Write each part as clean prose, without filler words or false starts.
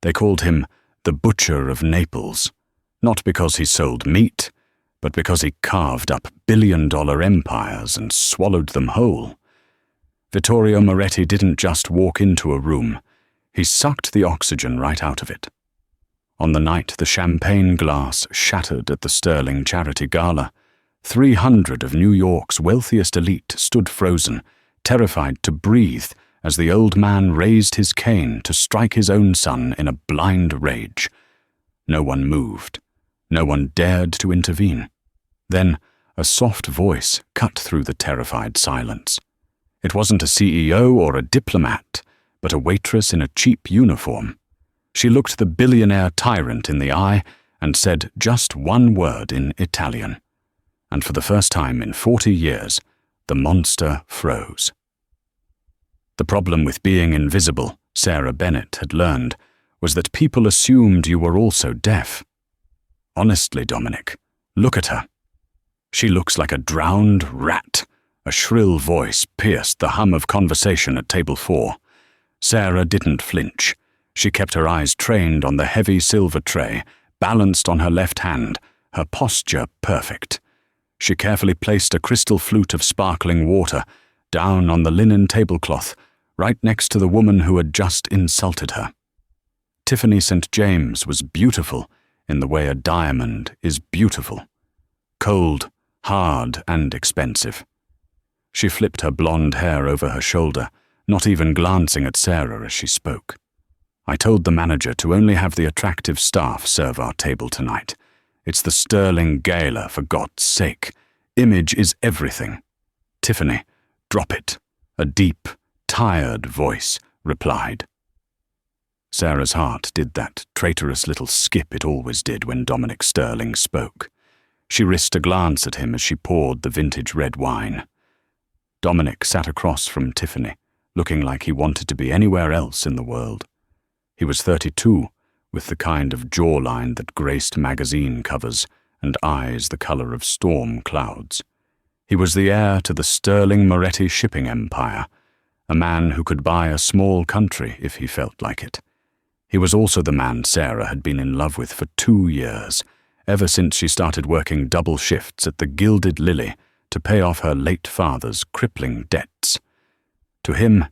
They called him the Butcher of Naples, not because he sold meat, but because he carved up billion-dollar empires and swallowed them whole. Vittorio Moretti didn't just walk into a room, he sucked the oxygen right out of it. On the night the champagne glass shattered at the Sterling Charity Gala, 300 of New York's wealthiest elite stood frozen, terrified to breathe as the old man raised his cane to strike his own son in a blind rage. No one moved. No one dared to intervene. Then a soft voice cut through the terrified silence. It wasn't a CEO or a diplomat, but a waitress in a cheap uniform. She looked the billionaire tyrant in the eye and said just one word in Italian. And for the first time in 40 years, the monster froze. The problem with being invisible, Sarah Bennett had learned, was that people assumed you were also deaf. Honestly, Dominic, look at her. She looks like a drowned rat. A shrill voice pierced the hum of conversation at table 4. Sarah didn't flinch. She kept her eyes trained on the heavy silver tray, balanced on her left hand, her posture perfect. She carefully placed a crystal flute of sparkling water down on the linen tablecloth, right next to the woman who had just insulted her. Tiffany St. James was beautiful in the way a diamond is beautiful. Cold, hard, and expensive. She flipped her blonde hair over her shoulder, not even glancing at Sarah as she spoke. I told the manager to only have the attractive staff serve our table tonight. It's the Sterling Gala, for God's sake. Image is everything. Tiffany, drop it. A deep, tired voice replied. Sarah's heart did that traitorous little skip it always did when Dominic Sterling spoke. She risked a glance at him as she poured the vintage red wine. Dominic sat across from Tiffany, looking like he wanted to be anywhere else in the world. He was 32, with the kind of jawline that graced magazine covers and eyes the color of storm clouds. He was the heir to the Sterling Moretti shipping empire, a man who could buy a small country if he felt like it. He was also the man Sarah had been in love with for 2 years, ever since she started working double shifts at the Gilded Lily to pay off her late father's crippling debts. To him,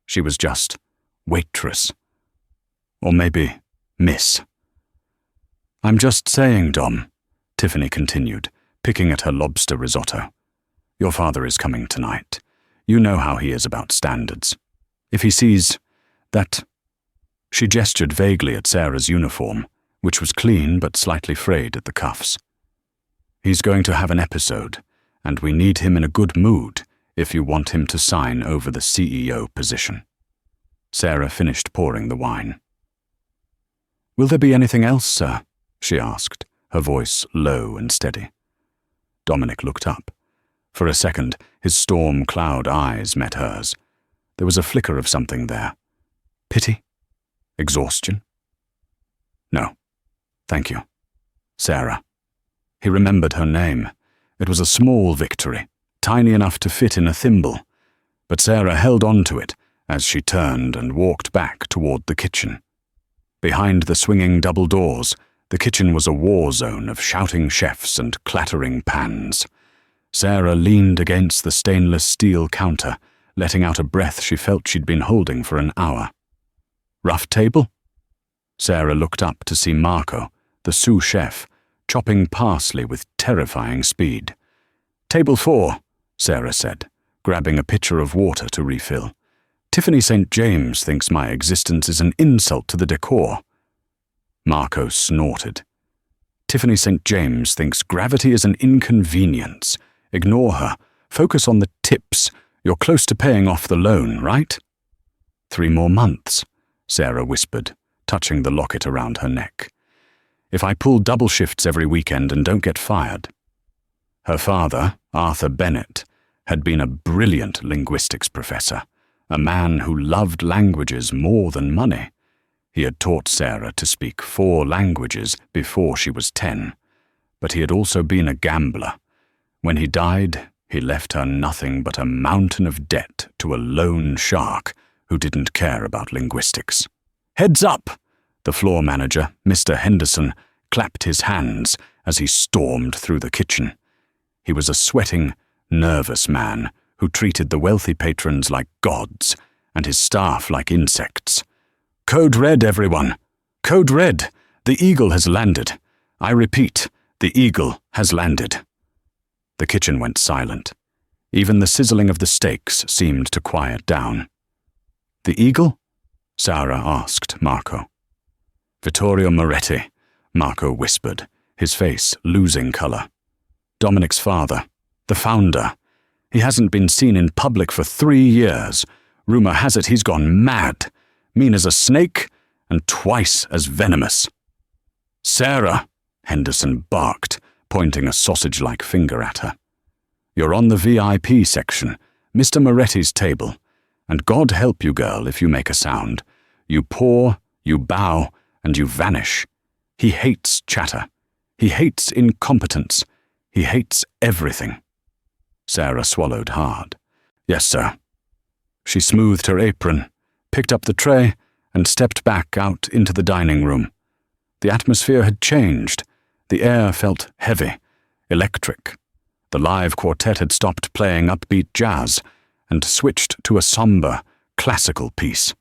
she was just waitress. Or maybe miss. I'm just saying, Dom, Tiffany continued, picking at her lobster risotto. Your father is coming tonight. You know how he is about standards. If he sees that... She gestured vaguely at Sarah's uniform, which was clean but slightly frayed at the cuffs. He's going to have an episode, and we need him in a good mood if you want him to sign over the CEO position. Sarah finished pouring the wine. Will there be anything else, sir? She asked, her voice low and steady. Dominic looked up. For a second, his storm cloud eyes met hers. There was a flicker of something there. Pity? Exhaustion? No, thank you. Sarah. He remembered her name. It was a small victory, tiny enough to fit in a thimble, but Sarah held on to it as she turned and walked back toward the kitchen. Behind the swinging double doors, the kitchen was a war zone of shouting chefs and clattering pans. Sarah leaned against the stainless steel counter, letting out a breath she felt she'd been holding for an hour. Rough table? Sarah looked up to see Marco, the sous chef, chopping parsley with terrifying speed. Table 4, Sarah said, grabbing a pitcher of water to refill. Tiffany St. James thinks my existence is an insult to the decor. Marco snorted. Tiffany St. James thinks gravity is an inconvenience. Ignore her. Focus on the tips. You're close to paying off the loan, right? 3 more months, Sarah whispered, touching the locket around her neck. If I pull double shifts every weekend and don't get fired. Her father, Arthur Bennett, had been a brilliant linguistics professor, a man who loved languages more than money. He had taught Sarah to speak 4 languages before she was 10, but he had also been a gambler. When he died, he left her nothing but a mountain of debt to a loan shark who didn't care about linguistics. Heads up! The floor manager, Mr. Henderson, clapped his hands as he stormed through the kitchen. He was a sweating, nervous man who treated the wealthy patrons like gods and his staff like insects. "Code Red, everyone! Code Red! The Eagle has landed. I repeat, the Eagle has landed." The kitchen went silent. Even the sizzling of the steaks seemed to quiet down. "The Eagle?" Sarah asked Marco. "Vittorio Moretti," Marco whispered, his face losing color. "Dominic's father, the founder. He hasn't been seen in public for 3 years. Rumor has it he's gone mad, mean as a snake and twice as venomous." "Sarah," Henderson barked, pointing a sausage-like finger at her. "You're on the VIP section, Mr. Moretti's table, and God help you, girl, if you make a sound. You paw, you bow, and you vanish. He hates chatter. He hates incompetence. He hates everything." Sarah swallowed hard. "Yes, sir." She smoothed her apron, picked up the tray, and stepped back out into the dining room. The atmosphere had changed. The air felt heavy, electric. The live quartet had stopped playing upbeat jazz and switched to a somber, classical piece.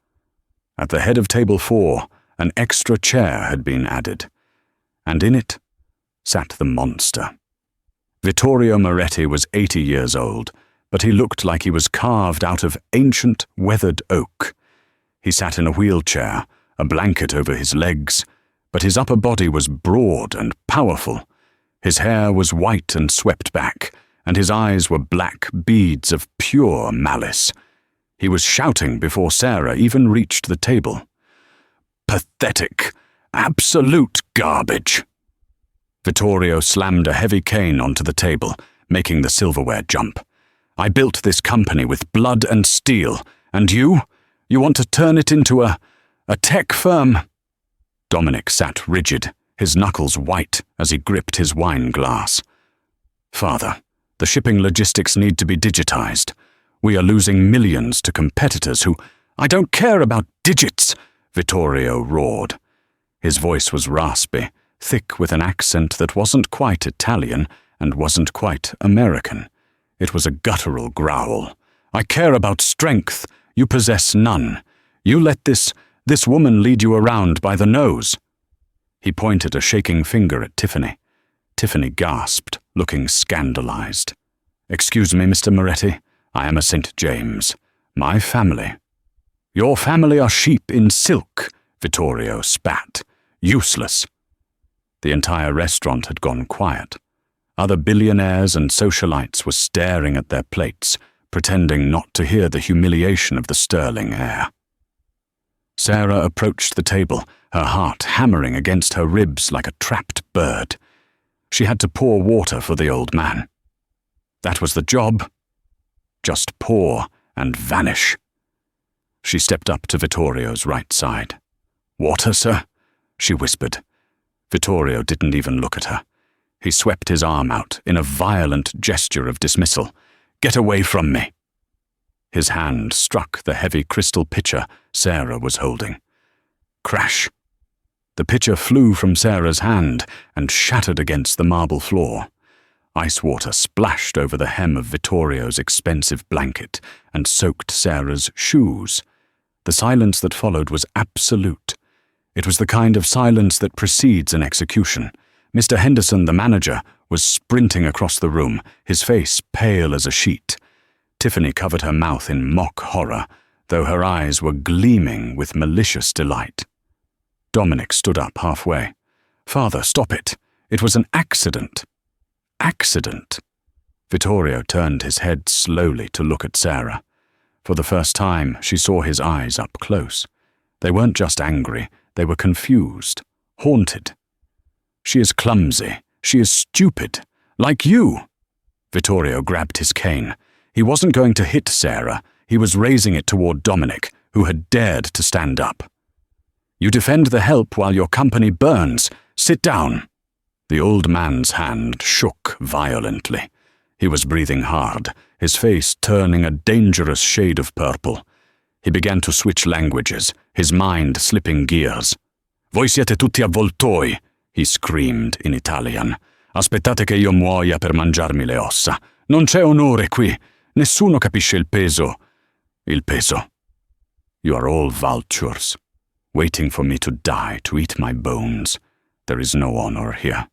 At the head of table 4, an extra chair had been added, and in it sat the monster. Vittorio Moretti was 80 years old, but he looked like he was carved out of ancient, weathered oak. He sat in a wheelchair, a blanket over his legs, but his upper body was broad and powerful. His hair was white and swept back, and his eyes were black beads of pure malice. He was shouting before Sarah even reached the table. "Pathetic! Absolute garbage!" Vittorio slammed a heavy cane onto the table, making the silverware jump. "I built this company with blood and steel, and you want to turn it into a tech firm?" Dominic sat rigid, his knuckles white as he gripped his wine glass. "Father, the shipping logistics need to be digitized. We are losing millions to competitors who—" "I don't care about digits!" Vittorio roared. His voice was raspy, thick with an accent that wasn't quite Italian and wasn't quite American. It was a guttural growl. "I care about strength. You possess none. You let this woman lead you around by the nose." He pointed a shaking finger at Tiffany. Tiffany gasped, looking scandalized. "Excuse me, Mr. Moretti. I am a St. James. My family—" "Your family are sheep in silk," Vittorio spat. "Useless." The entire restaurant had gone quiet. Other billionaires and socialites were staring at their plates, pretending not to hear the humiliation of the sterling air. Sarah approached the table, her heart hammering against her ribs like a trapped bird. She had to pour water for the old man. That was the job. Just pour and vanish. She stepped up to Vittorio's right side. "Water, sir?" she whispered. Vittorio didn't even look at her. He swept his arm out in a violent gesture of dismissal. "Get away from me!" His hand struck the heavy crystal pitcher Sarah was holding. Crash! The pitcher flew from Sarah's hand and shattered against the marble floor. Ice water splashed over the hem of Vittorio's expensive blanket and soaked Sarah's shoes. The silence that followed was absolute. It was the kind of silence that precedes an execution. Mr. Henderson, the manager, was sprinting across the room, his face pale as a sheet. Tiffany covered her mouth in mock horror, though her eyes were gleaming with malicious delight. Dominic stood up halfway. "Father, stop it. It was an accident." "Accident?" Vittorio turned his head slowly to look at Sarah. For the first time, she saw his eyes up close. They weren't just angry, they were confused, haunted. "She is clumsy. She is stupid. Like you." Vittorio grabbed his cane. He wasn't going to hit Sarah. He was raising it toward Dominic, who had dared to stand up. "You defend the help while your company burns. Sit down." The old man's hand shook violently. He was breathing hard, his face turning a dangerous shade of purple. He began to switch languages, his mind slipping gears. Voi siete tutti avvoltoi, he screamed in Italian. Aspettate che io muoia per mangiarmi le ossa. Non c'è onore qui. Nessuno capisce il peso. Il peso. You are all vultures, waiting for me to die to eat my bones. There is no honor here.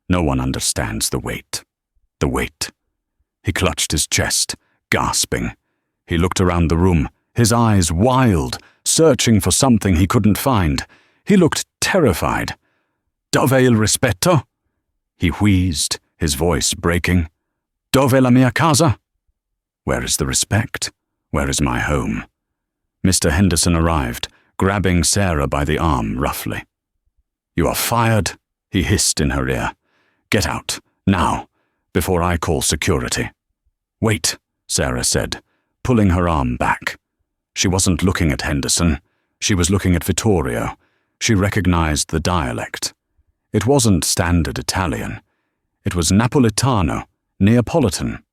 No one understands the weight. The weight. He clutched his chest, gasping. He looked around the room, his eyes wild, searching for something he couldn't find. He looked terrified. Dove il rispetto? He wheezed, his voice breaking. Dove la mia casa? Where is the respect? Where is my home? Mr. Henderson arrived, grabbing Sarah by the arm roughly. You are fired, he hissed in her ear. Get out, now, before I call security. Wait, Sarah said, pulling her arm back. She wasn't looking at Henderson. She was looking at Vittorio. She recognized the dialect. It wasn't standard Italian. It was Napolitano, Neapolitan.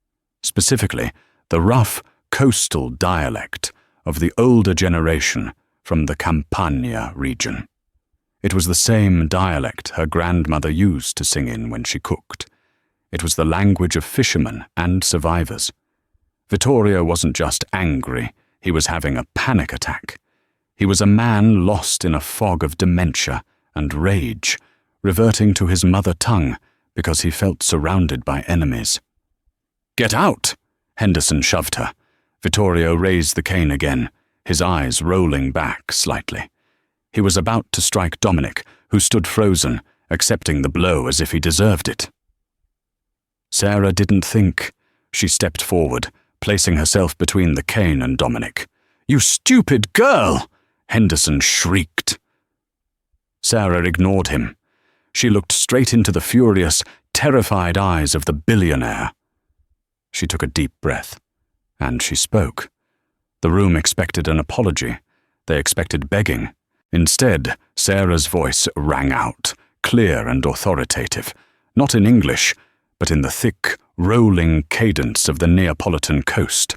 Specifically, the rough, coastal dialect of the older generation from the Campania region. It was the same dialect her grandmother used to sing in when she cooked. It was the language of fishermen and survivors. Vittorio wasn't just angry, he was having a panic attack. He was a man lost in a fog of dementia and rage, reverting to his mother tongue because he felt surrounded by enemies. Get out! Henderson shoved her. Vittorio raised the cane again, his eyes rolling back slightly. He was about to strike Dominic, who stood frozen, accepting the blow as if he deserved it. Sarah didn't think. She stepped forward, placing herself between the cane and Dominic. You stupid girl! Henderson shrieked. Sarah ignored him. She looked straight into the furious, terrified eyes of the billionaire. She took a deep breath, and she spoke. The room expected an apology. They expected begging. Instead, Sarah's voice rang out, clear and authoritative, not in English, but in the thick, rolling cadence of the Neapolitan coast.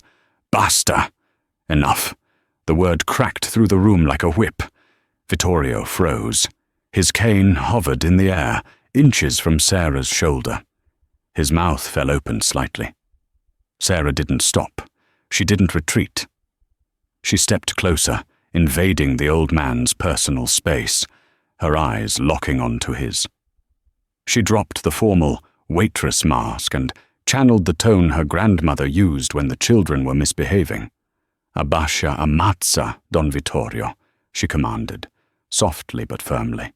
Basta! Enough. The word cracked through the room like a whip. Vittorio froze. His cane hovered in the air, inches from Sarah's shoulder. His mouth fell open slightly. Sarah didn't stop. She didn't retreat. She stepped closer, invading the old man's personal space, her eyes locking onto his. She dropped the formal waitress mask and channeled the tone her grandmother used when the children were misbehaving. Abbascia ammazza, Don Vittorio, she commanded, softly but firmly.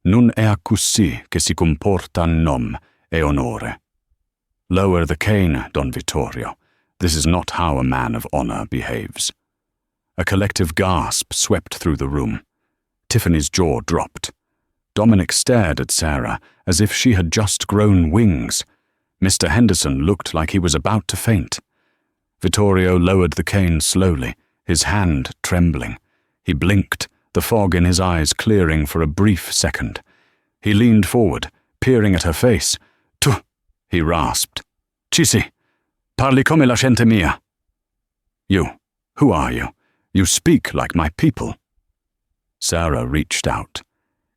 Non è così che si comporta nom e onore. Lower the cane, Don Vittorio. This is not how a man of honor behaves. A collective gasp swept through the room. Tiffany's jaw dropped. Dominic stared at Sarah as if she had just grown wings. Mr. Henderson looked like he was about to faint. Vittorio lowered the cane slowly, his hand trembling. He blinked, the fog in his eyes clearing for a brief second. He leaned forward, peering at her face. Tu, he rasped. Cisi, parli come la gente mia. You, who are you? You speak like my people. Sarah reached out.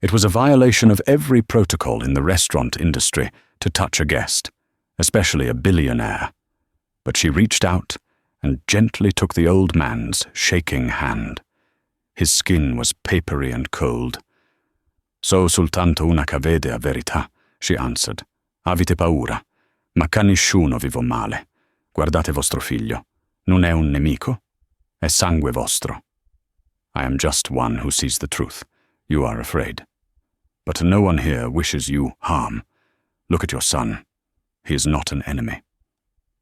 It was a violation of every protocol in the restaurant industry to touch a guest, especially a billionaire. But she reached out and gently took the old man's shaking hand. His skin was papery and cold. So soltanto una che vede a verità, she answered. Avete paura, ma ca nessuno vi vo male. Guardate vostro figlio. Non è un nemico, è sangue vostro. I am just one who sees the truth. You are afraid. But no one here wishes you harm. Look at your son. He is not an enemy.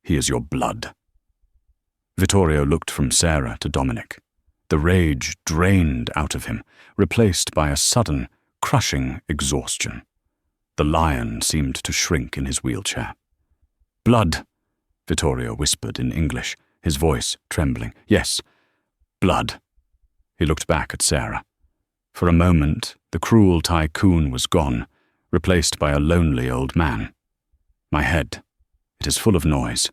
He is your blood. Vittorio looked from Sarah to Dominic. The rage drained out of him, replaced by a sudden, crushing exhaustion. The lion seemed to shrink in his wheelchair. Blood, Vittorio whispered in English, his voice trembling. Yes, blood. He looked back at Sarah. For a moment, the cruel tycoon was gone, replaced by a lonely old man. My head, it is full of noise.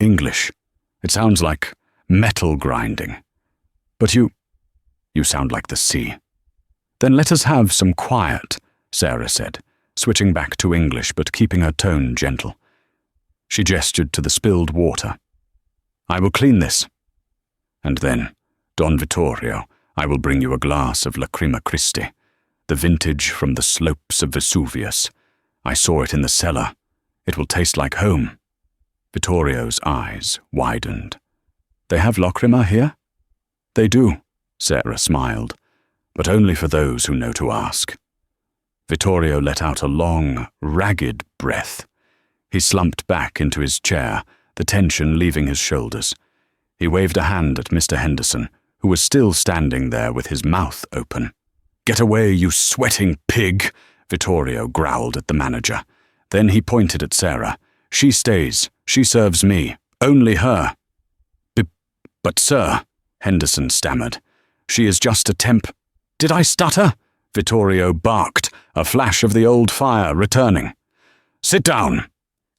English. It sounds like metal grinding. But you sound like the sea. Then let us have some quiet, Sarah said, switching back to English but keeping her tone gentle. She gestured to the spilled water. I will clean this. And then, Don Vittorio, I will bring you a glass of Lacrima Christi, the vintage from the slopes of Vesuvius. I saw it in the cellar. It will taste like home. Vittorio's eyes widened. They have Lacrima here? They do, Sarah smiled, but only for those who know to ask. Vittorio let out a long, ragged breath. He slumped back into his chair, the tension leaving his shoulders. He waved a hand at Mr. Henderson, who was still standing there with his mouth open. Get away, you sweating pig, Vittorio growled at the manager. Then he pointed at Sarah. She stays. She serves me. Only her. But sir, Henderson stammered. She is just a temp. Did I stutter? Vittorio barked, a flash of the old fire returning. Sit down.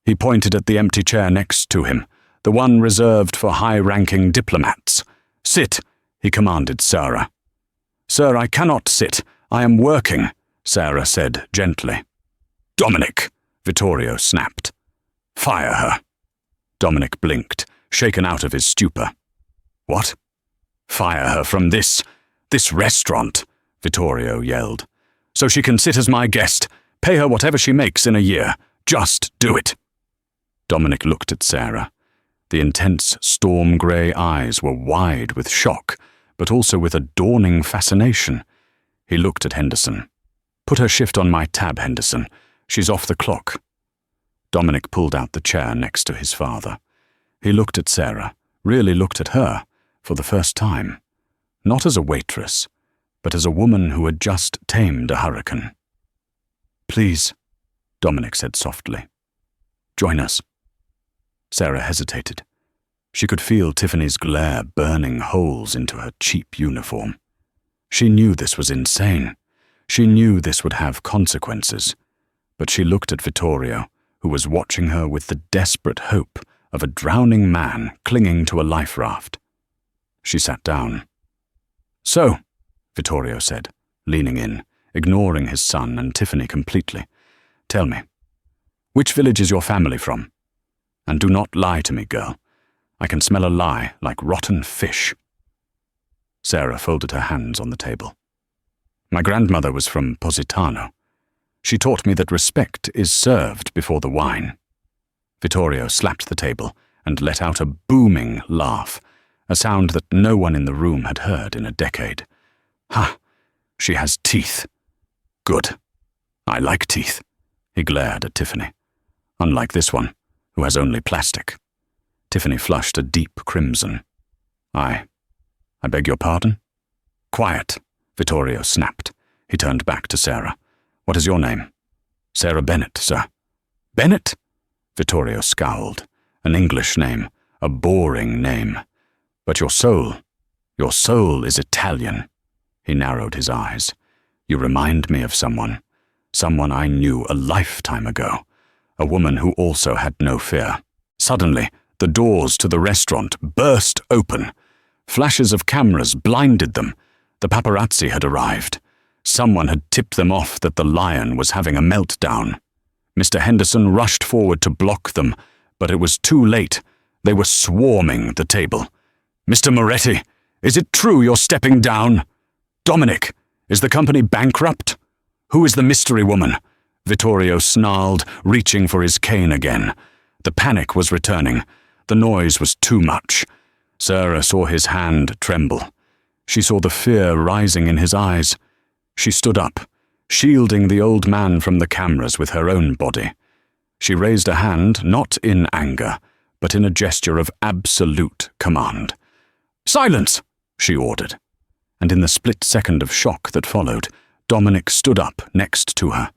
He pointed at the empty chair next to him, the one reserved for high-ranking diplomats. Sit, he commanded Sarah. Sir, I cannot sit. I am working, Sarah said gently. Dominic, Vittorio snapped. Fire her. Dominic blinked, shaken out of his stupor. What? Fire her from this restaurant, Vittorio yelled. So she can sit as my guest. Pay her whatever she makes in a year. Just do it. Dominic looked at Sarah. The intense storm-grey eyes were wide with shock, but also with a dawning fascination. He looked at Henderson. Put her shift on my tab, Henderson. She's off the clock. Dominic pulled out the chair next to his father. He looked at Sarah, really looked at her, for the first time. Not as a waitress, but as a woman who had just tamed a hurricane. Please, Dominic said softly. Join us. Sarah hesitated. She could feel Tiffany's glare burning holes into her cheap uniform. She knew this was insane. She knew this would have consequences. But she looked at Vittorio, who was watching her with the desperate hope of a drowning man clinging to a life raft. She sat down. So, Vittorio said, leaning in, ignoring his son and Tiffany completely. Tell me, which village is your family from? And do not lie to me, girl. I can smell a lie like rotten fish. Sarah folded her hands on the table. My grandmother was from Positano. She taught me that respect is served before the wine. Vittorio slapped the table and let out a booming laugh, a sound that no one in the room had heard in a decade. Ha! She has teeth. Good. I like teeth. He glared at Tiffany. Unlike this one, who has only plastic. Tiffany flushed a deep crimson. I beg your pardon? Quiet, Vittorio snapped. He turned back to Sarah. What is your name? Sarah Bennett, sir. Bennett? Vittorio scowled. An English name, a boring name. But your soul is Italian. He narrowed his eyes. You remind me of someone I knew a lifetime ago, a woman who also had no fear. Suddenly, the doors to the restaurant burst open. Flashes of cameras blinded them. The paparazzi had arrived. Someone had tipped them off that the lion was having a meltdown. Mr. Henderson rushed forward to block them, but it was too late. They were swarming the table. Mr. Moretti, is it true you're stepping down? Dominic, is the company bankrupt? Who is the mystery woman? Vittorio snarled, reaching for his cane again. The panic was returning. The noise was too much. Sarah saw his hand tremble. She saw the fear rising in his eyes. She stood up, shielding the old man from the cameras with her own body. She raised a hand, not in anger, but in a gesture of absolute command. Silence, she ordered. And in the split second of shock that followed, Dominic stood up next to her.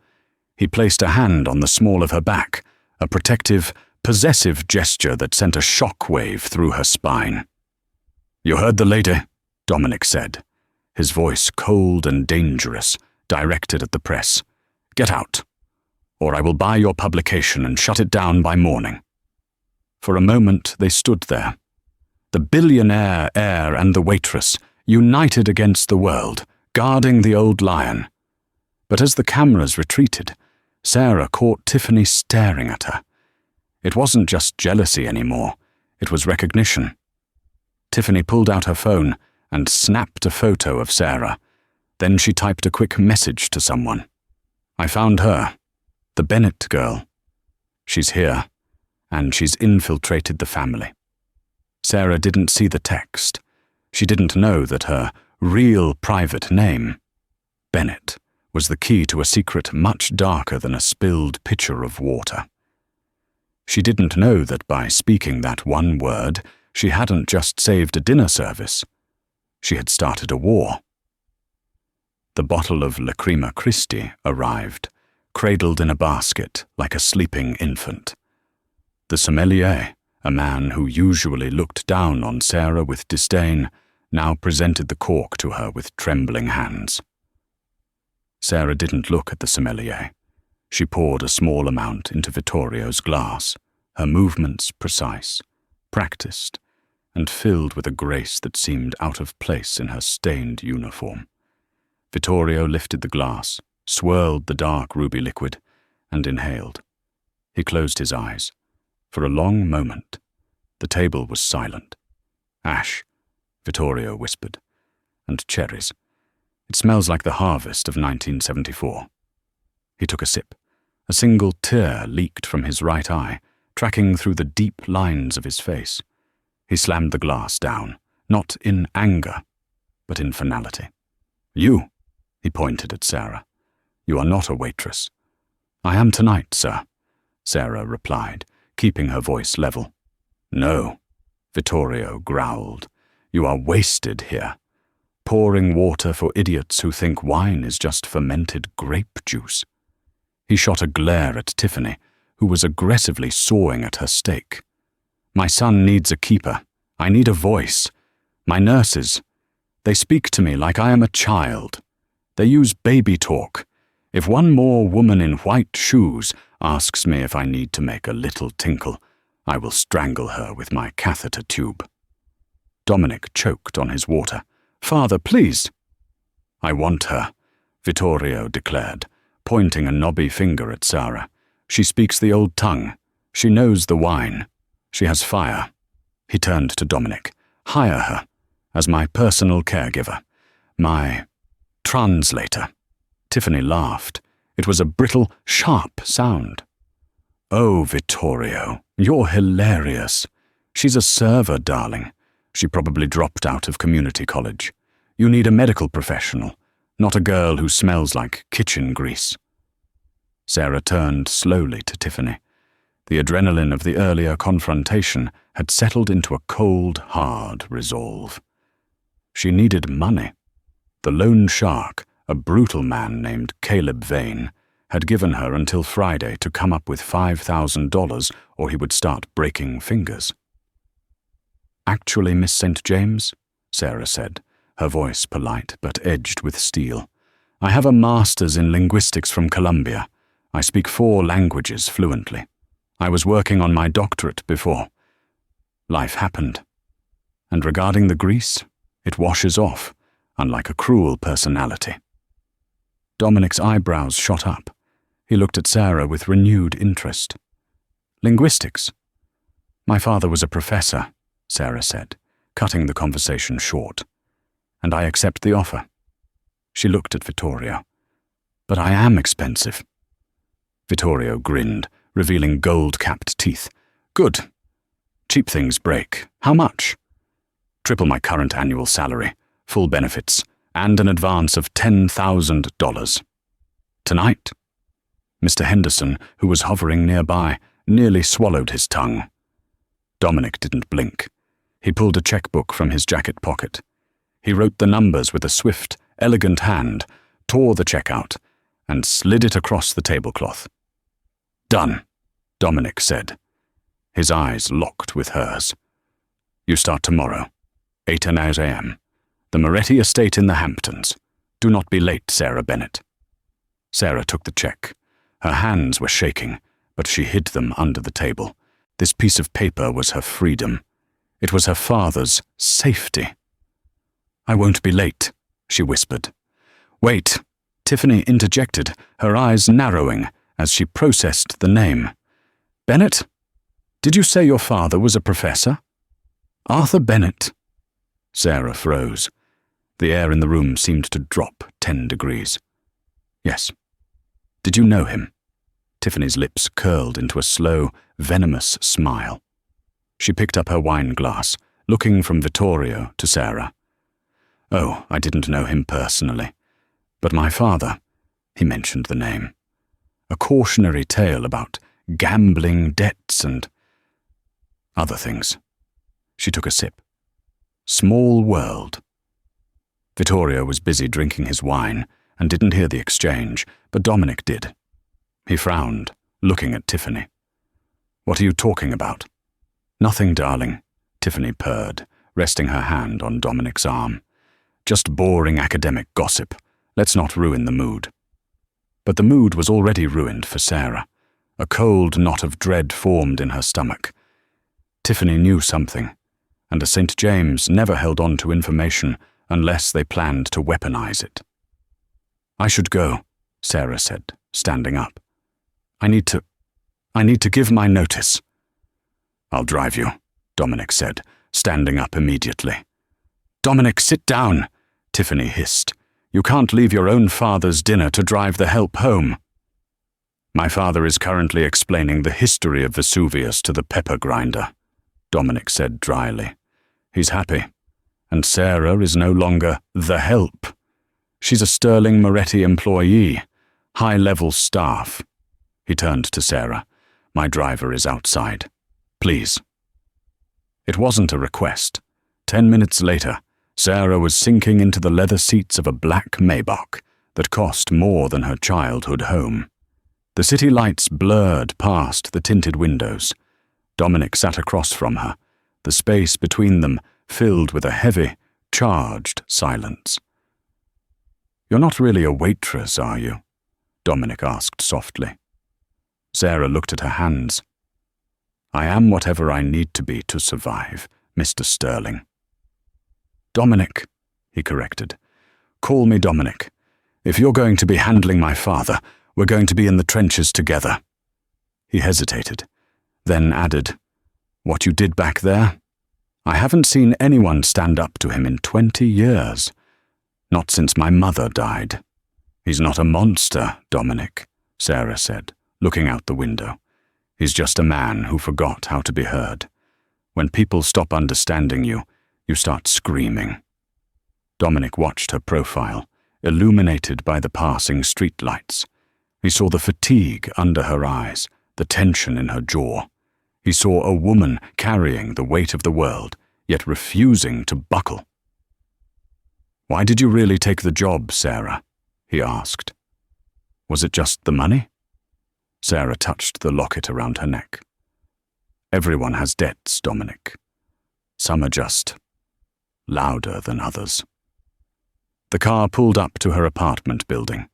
He placed a hand on the small of her back, a protective, possessive gesture that sent a shock wave through her spine. You heard the lady, Dominic said, his voice cold and dangerous, directed at the press. Get out, or I will buy your publication and shut it down by morning. For a moment they stood there. The billionaire heir and the waitress, united against the world, guarding the old lion. But as the cameras retreated, Sarah caught Tiffany staring at her. It wasn't just jealousy anymore, it was recognition. Tiffany pulled out her phone and snapped a photo of Sarah. Then she typed a quick message to someone. "I found her, the Bennett girl. She's here, and she's infiltrated the family." Sarah didn't see the text. She didn't know that her real private name, Bennett, was the key to a secret much darker than a spilled pitcher of water. She didn't know that by speaking that one word, she hadn't just saved a dinner service. She had started a war. The bottle of Lacrima Christi arrived, cradled in a basket like a sleeping infant. The sommelier, a man who usually looked down on Sarah with disdain, now presented the cork to her with trembling hands. Sarah didn't look at the sommelier. She poured a small amount into Vittorio's glass, her movements precise, practiced, and filled with a grace that seemed out of place in her stained uniform. Vittorio lifted the glass, swirled the dark ruby liquid, and inhaled. He closed his eyes. For a long moment, the table was silent. "Ash," Vittorio whispered, "and cherries. It smells like the harvest of 1974. He took a sip. A single tear leaked from his right eye, tracking through the deep lines of his face. He slammed the glass down, not in anger, but in finality. "You," he pointed at Sarah. "You are not a waitress." "I am tonight, sir," Sarah replied, keeping her voice level. "No," Vittorio growled. "You are wasted here, pouring water for idiots who think wine is just fermented grape juice." He shot a glare at Tiffany, who was aggressively sawing at her steak. "My son needs a keeper. I need a voice. My nurses, they speak to me like I am a child. They use baby talk. If one more woman in white shoes asks me if I need to make a little tinkle, I will strangle her with my catheter tube." Dominic choked on his water. "Father, please." "I want her," Vittorio declared, pointing a knobby finger at Sarah. "She speaks the old tongue. She knows the wine. She has fire." He turned to Dominic. "Hire her as my personal caregiver, my translator." Tiffany laughed. It was a brittle, sharp sound. "Oh, Vittorio, you're hilarious. She's a server, darling. She probably dropped out of community college. You need a medical professional, not a girl who smells like kitchen grease." Sarah turned slowly to Tiffany. The adrenaline of the earlier confrontation had settled into a cold, hard resolve. She needed money. The loan shark, a brutal man named Caleb Vane, had given her until Friday to come up with $5,000 or he would start breaking fingers. "Actually, Miss St. James," Sarah said, her voice polite but edged with steel, "I have a master's in linguistics from Columbia. I speak 4 languages fluently. I was working on my doctorate before. Life happened. And regarding the grease, it washes off, unlike a cruel personality." Dominic's eyebrows shot up. He looked at Sarah with renewed interest. "Linguistics? My father was a professor," Sarah said, cutting the conversation short. "And I accept the offer." She looked at Vittorio. "But I am expensive." Vittorio grinned, revealing gold-capped teeth. "Good. Cheap things break. How much?" "Triple my current annual salary, full benefits, and an advance of $10,000. Tonight?" Mr. Henderson, who was hovering nearby, nearly swallowed his tongue. Dominic didn't blink. He pulled a checkbook from his jacket pocket. He wrote the numbers with a swift, elegant hand, tore the check out, and slid it across the tablecloth. "Done," Dominic said. His eyes locked with hers. "You start tomorrow, 8:09 a.m. The Moretti estate in the Hamptons. Do not be late, Sarah Bennett." Sarah took the check. Her hands were shaking, but she hid them under the table. This piece of paper was her freedom. It was her father's safety. "I won't be late," she whispered. Wait, Tiffany interjected, her eyes narrowing as she processed the name. Bennett? Did you say your father was a professor? Arthur Bennett. Sarah froze. The air in the room seemed to drop 10 degrees. Yes. Did you know him? Tiffany's lips curled into a slow, venomous smile. She picked up her wine glass, looking from Vittorio to Sarah. Oh, I didn't know him personally. But my father, he mentioned the name. A cautionary tale about gambling debts and other things. She took a sip. Small world. Vittorio was busy drinking his wine and didn't hear the exchange, but Dominic did. He frowned, looking at Tiffany. What are you talking about? Nothing, darling, Tiffany purred, resting her hand on Dominic's arm. Just boring academic gossip. Let's not ruin the mood. But the mood was already ruined for Sarah. A cold knot of dread formed in her stomach. Tiffany knew something, and a St. James never held on to information unless they planned to weaponize it. I should go, Sarah said, standing up. I need to give my notice. I'll drive you, Dominic said, standing up immediately. Dominic, sit down, Tiffany hissed. You can't leave your own father's dinner to drive the help home. My father is currently explaining the history of Vesuvius to the pepper grinder, Dominic said dryly. He's happy, and Sarah is no longer the help. She's a Sterling Moretti employee, high-level staff. He turned to Sarah. My driver is outside. Please. It wasn't a request. 10 minutes later, Sarah was sinking into the leather seats of a black Maybach that cost more than her childhood home. The city lights blurred past the tinted windows. Dominic sat across from her, the space between them filled with a heavy, charged silence. You're not really a waitress, are you? Dominic asked softly. Sarah looked at her hands. I am whatever I need to be to survive, Mr. Sterling. Dominic, he corrected. Call me Dominic. If you're going to be handling my father, we're going to be in the trenches together. He hesitated, then added, What you did back there? I haven't seen anyone stand up to him in 20 years. Not since my mother died. He's not a monster, Dominic, Sarah said, looking out the window. He's just a man who forgot how to be heard. When people stop understanding you, you start screaming. Dominic watched her profile, illuminated by the passing streetlights. He saw the fatigue under her eyes, the tension in her jaw. He saw a woman carrying the weight of the world, yet refusing to buckle. Why did you really take the job, Sarah? He asked. Was it just the money? Sarah touched the locket around her neck. Everyone has debts, Dominic. Some are just louder than others. The car pulled up to her apartment building.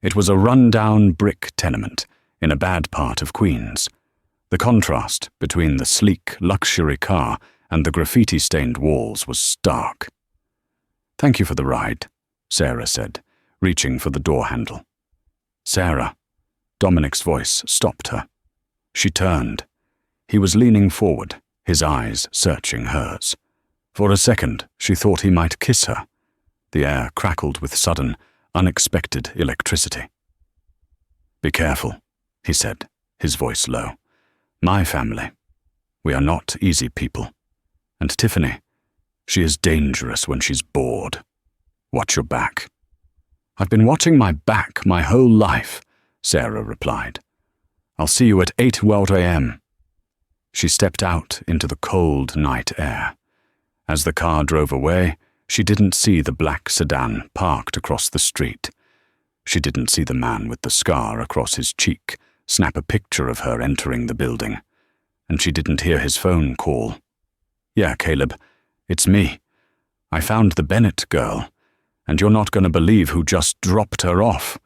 It was a run-down brick tenement in a bad part of Queens. The contrast between the sleek luxury car and the graffiti-stained walls was stark. Thank you for the ride, Sarah said, reaching for the door handle. Sarah. Dominic's voice stopped her. She turned. He was leaning forward, his eyes searching hers. For a second, she thought he might kiss her. The air crackled with sudden, unexpected electricity. Be careful, he said, his voice low. My family. We are not easy people. And Tiffany, she is dangerous when she's bored. Watch your back. I've been watching my back my whole life, Sarah replied. I'll see you at 8 a.m. She stepped out into the cold night air. As the car drove away, she didn't see the black sedan parked across the street. She didn't see the man with the scar across his cheek snap a picture of her entering the building. And she didn't hear his phone call. Yeah, Caleb, it's me. I found the Bennett girl, and you're not going to believe who just dropped her off.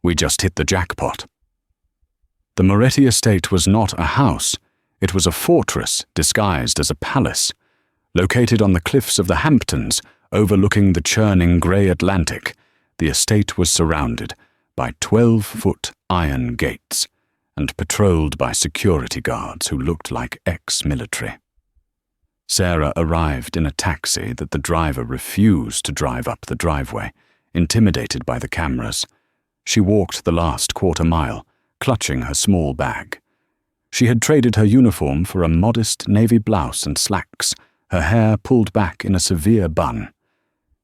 We just hit the jackpot. The Moretti estate was not a house. It was a fortress disguised as a palace, located on the cliffs of the Hamptons, overlooking the churning grey Atlantic. the estate was surrounded by 12-foot iron gates and patrolled by security guards who looked like ex-military. Sarah arrived in a taxi that the driver refused to drive up the driveway, intimidated by the cameras. She walked the last quarter-mile, clutching her small bag. She had traded her uniform for a modest navy blouse and slacks, her hair pulled back in a severe bun.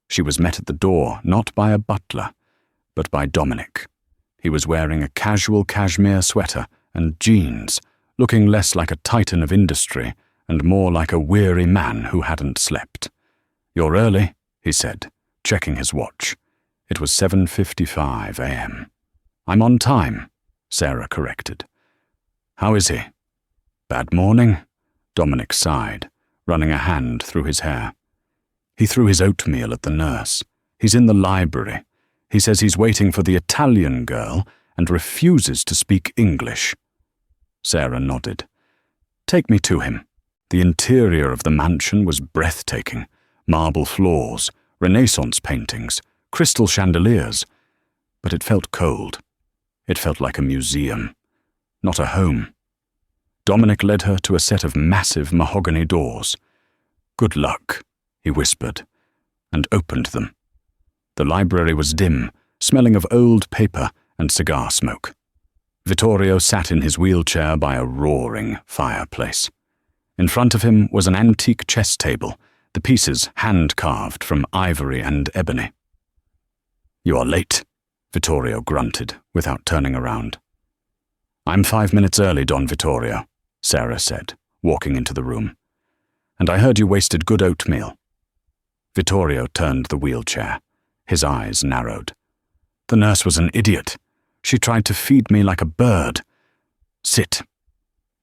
She was met at the door not by a butler, but by Dominic. He was wearing a casual cashmere sweater and jeans, looking less like a titan of industry and more like a weary man who hadn't slept. "You're early," he said, checking his watch. It was 7:55 a.m. "I'm on time," Sarah corrected. "How is he?" "Bad morning," Dominic sighed, running a hand through his hair. "He threw his oatmeal at the nurse. He's in the library. He says he's waiting for the Italian girl and refuses to speak English." Sarah nodded. "Take me to him." The interior of the mansion was breathtaking. Marble floors, Renaissance paintings, crystal chandeliers. But it felt cold. It felt like a museum, not a home. Dominic led her to a set of massive mahogany doors. "Good luck," he whispered, and opened them. The library was dim, smelling of old paper and cigar smoke. Vittorio sat in his wheelchair by a roaring fireplace. In front of him was an antique chess table, the pieces hand-carved from ivory and ebony. "You are late," Vittorio grunted, without turning around. "I'm 5 minutes early, Don Vittorio," Sarah said, walking into the room. "And I heard you wasted good oatmeal." Vittorio turned the wheelchair. His eyes narrowed. "The nurse was an idiot. She tried to feed me like a bird. Sit."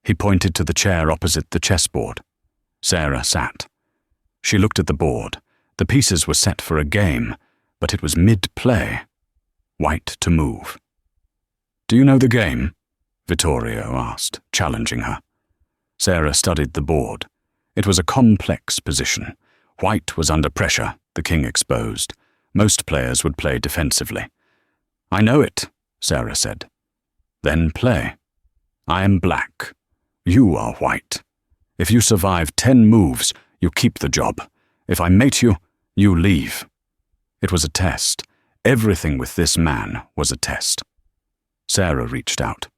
He pointed to the chair opposite the chessboard. Sarah sat. She looked at the board. The pieces were set for a game, but it was mid-play. White to move. "Do you know the game?" Vittorio asked, challenging her. Sarah studied the board. It was a complex position. White was under pressure, the king exposed. Most players would play defensively. "I know it," Sarah said. "Then play. I am black. You are white. If you survive 10 moves, you keep the job. If I mate you, you leave." It was a test. Everything with this man was a test. Sarah reached out.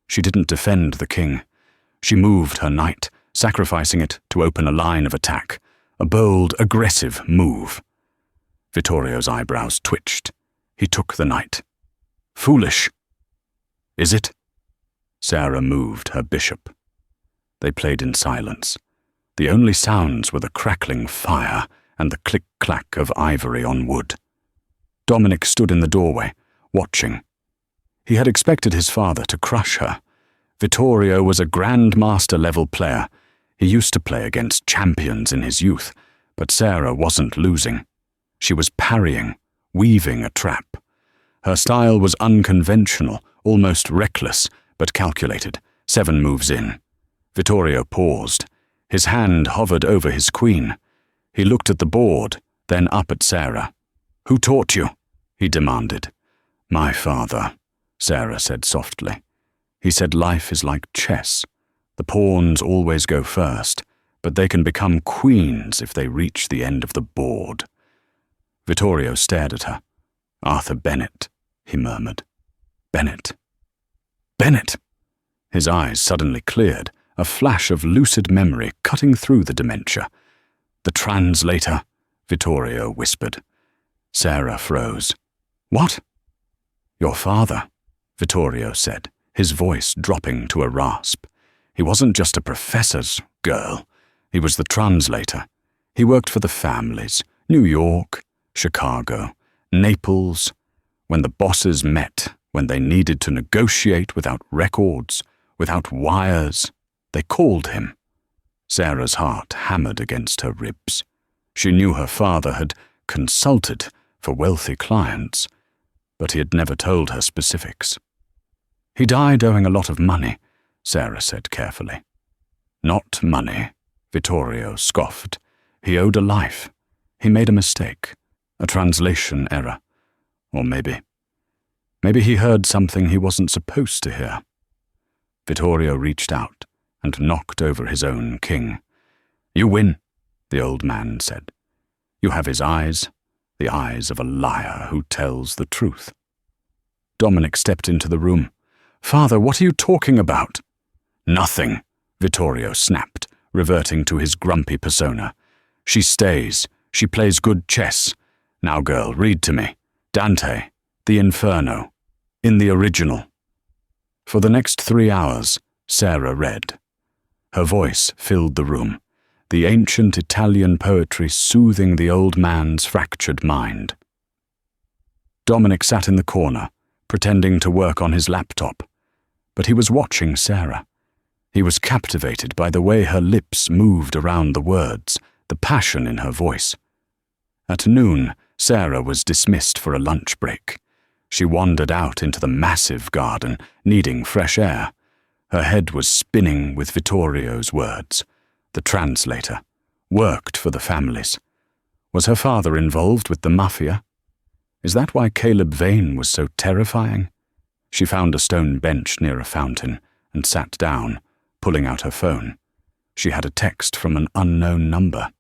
She didn't defend the king. She moved her knight, sacrificing it to open a line of attack, a bold, aggressive move. Vittorio's eyebrows twitched. He took the knight. "Foolish." "Is it?" Sarah moved her bishop. They played in silence. The only sounds were the crackling fire and the click-clack of ivory on wood. Dominic stood in the doorway, watching. He had expected his father to crush her. Vittorio was a grandmaster-level player. He used to play against champions in his youth, but Sarah wasn't losing. She was parrying, weaving a trap. Her style was unconventional, almost reckless, but calculated, 7 moves in. Vittorio paused. His hand hovered over his queen. He looked at the board, then up at Sarah. "Who taught you?" he demanded. "My father," Sarah said softly. "He said life is like chess. The pawns always go first, but they can become queens if they reach the end of the board." Vittorio stared at her. "Arthur Bennett," he murmured. "Bennett." "Bennett!" His eyes suddenly cleared, a flash of lucid memory cutting through the dementia. "The translator," Vittorio whispered. Sarah froze. "What?" "Your father," Vittorio said, his voice dropping to a rasp. "He wasn't just a professor's girl. He was the translator. He worked for the families, New York, Chicago, Naples. When the bosses met, when they needed to negotiate without records, without wires, they called him." Sarah's heart hammered against her ribs. She knew her father had consulted for wealthy clients, but he had never told her specifics. "He died owing a lot of money," Sarah said carefully. "Not money," Vittorio scoffed. "He owed a life. He made a mistake, a translation error. Or maybe he heard something he wasn't supposed to hear. Vittorio reached out and knocked over his own king. "You win," the old man said. "You have his eyes, the eyes of a liar who tells the truth." Dominic stepped into the room. "Father, what are you talking about?" "Nothing," Vittorio snapped, reverting to his grumpy persona. "She stays. She plays good chess. Now, girl, read to me. Dante, the Inferno, in the original." For the next 3 hours, Sarah read. Her voice filled the room, the ancient Italian poetry soothing the old man's fractured mind. Dominic sat in the corner, pretending to work on his laptop, but he was watching Sarah. He was captivated by the way her lips moved around the words, the passion in her voice. At noon, Sarah was dismissed for a lunch break. She wandered out into the massive garden, needing fresh air. Her head was spinning with Vittorio's words. The translator worked for the families. Was her father involved with the mafia? Is that why Caleb Vane was so terrifying? She found a stone bench near a fountain and sat down, pulling out her phone. She had a text from an unknown number.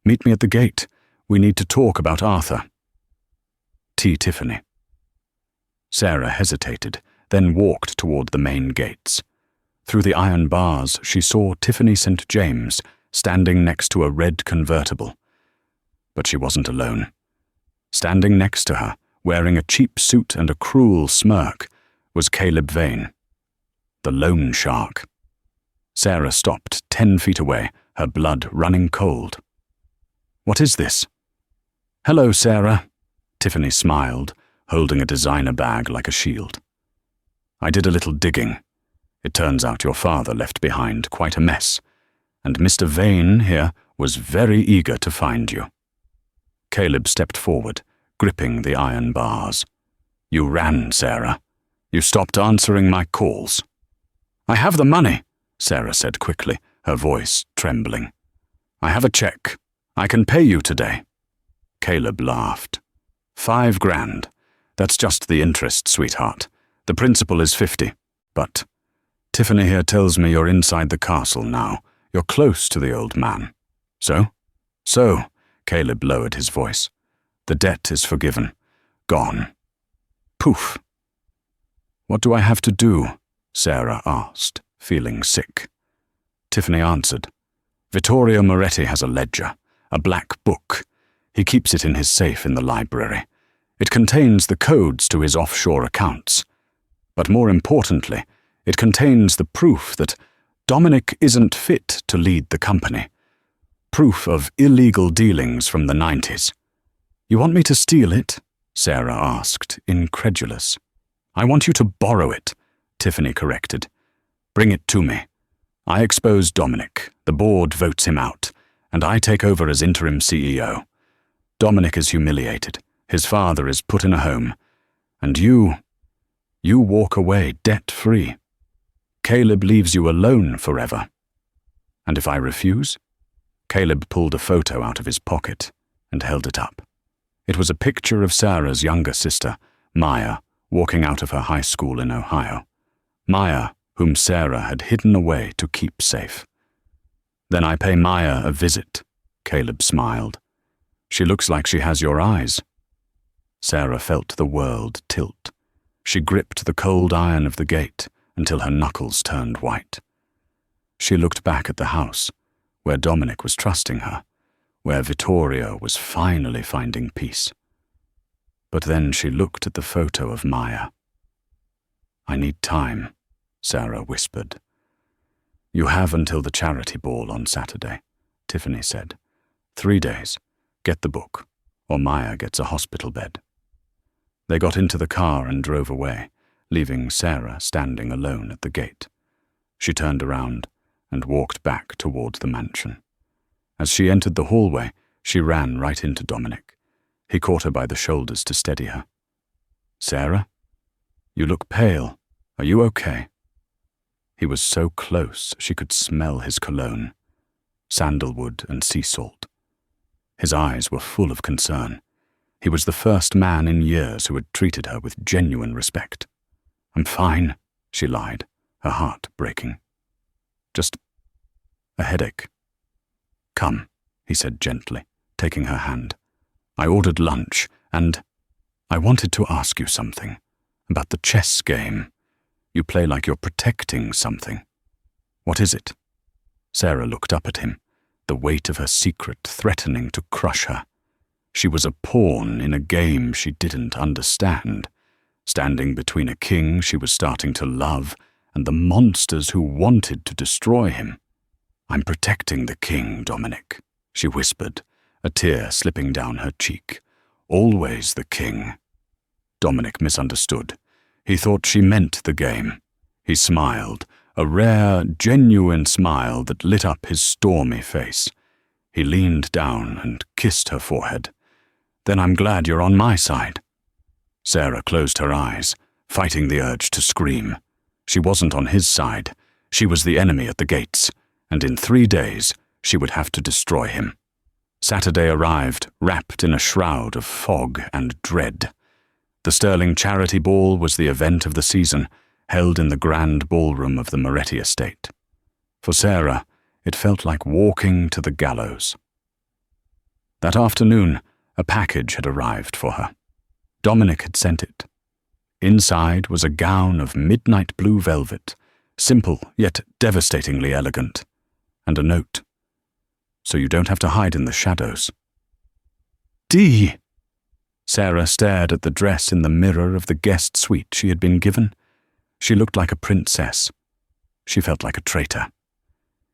"Meet me at the gate. We need to talk about Arthur." T. Tiffany. Sarah hesitated, then walked toward the main gates. Through the iron bars, she saw Tiffany St. James standing next to a red convertible. But she wasn't alone. Standing next to her, wearing a cheap suit and a cruel smirk, was Caleb Vane, the loan shark. Sarah stopped 10 feet away, her blood running cold. "What is this?" "Hello, Sarah," Tiffany smiled, holding a designer bag like a shield. "I did a little digging. It turns out your father left behind quite a mess, and Mr. Vane here was very eager to find you." Caleb stepped forward, gripping the iron bars. "You ran, Sarah. You stopped answering my calls." "I have the money," Sarah said quickly, her voice trembling. "I have a check. I can pay you today." Caleb laughed. $5 grand. That's just the interest, sweetheart. The principal is 50. But Tiffany here tells me you're inside the castle now. You're close to the old man. So, Caleb lowered his voice. The debt is forgiven. Gone. Poof. "What do I have to do?" Sarah asked, feeling sick. Tiffany answered. "Vittorio Moretti has a ledger, a black book. He keeps it in his safe in the library. It contains the codes to his offshore accounts. But more importantly, it contains the proof that Dominic isn't fit to lead the company. Proof of illegal dealings from the 90s. "You want me to steal it?" Sarah asked, incredulous. "I want you to borrow it," Tiffany corrected. "Bring it to me. I expose Dominic, the board votes him out, and I take over as interim CEO. Dominic is humiliated, his father is put in a home, and you walk away debt-free. Caleb leaves you alone forever. And if I refuse?" Caleb pulled a photo out of his pocket and held it up. It was a picture of Sarah's younger sister, Maya, walking out of her high school in Ohio. Maya, whom Sarah had hidden away to keep safe. "Then I pay Maya a visit," Caleb smiled. "She looks like she has your eyes." Sarah felt the world tilt. She gripped the cold iron of the gate until her knuckles turned white. She looked back at the house, where Dominic was trusting her, where Vittorio was finally finding peace. But then she looked at the photo of Maya. "I need time," Sarah whispered. "You have until the charity ball on Saturday," Tiffany said. 3 days. Get the book, or Maya gets a hospital bed." They got into the car and drove away, leaving Sarah standing alone at the gate. She turned around and walked back toward the mansion. As she entered the hallway, she ran right into Dominic. He caught her by the shoulders to steady her. "Sarah? You look pale. Are you okay?" He was so close she could smell his cologne, sandalwood and sea salt. His eyes were full of concern. He was the first man in years who had treated her with genuine respect. "I'm fine," she lied, her heart breaking. "Just a headache." "Come," he said gently, taking her hand. "I ordered lunch, and I wanted to ask you something about the chess game. You play like you're protecting something. What is it?" Sarah looked up at him, the weight of her secret threatening to crush her. She was a pawn in a game she didn't understand, standing between a king she was starting to love and the monsters who wanted to destroy him. "I'm protecting the king, Dominic," she whispered, a tear slipping down her cheek. "Always the king." Dominic misunderstood. He thought she meant the game. He smiled, a rare, genuine smile that lit up his stormy face. He leaned down and kissed her forehead. "Then I'm glad you're on my side." Sarah closed her eyes, fighting the urge to scream. She wasn't on his side. She was the enemy at the gates, and in 3 days she would have to destroy him. Saturday arrived, wrapped in a shroud of fog and dread. The Sterling Charity Ball was the event of the season, held in the grand ballroom of the Moretti estate. For Sarah, it felt like walking to the gallows. That afternoon, a package had arrived for her. Dominic had sent it. Inside was a gown of midnight blue velvet, simple yet devastatingly elegant, and a note. "So you don't have to hide in the shadows." "Dee!" Sarah stared at the dress in the mirror of the guest suite she had been given. She looked like a princess. She felt like a traitor.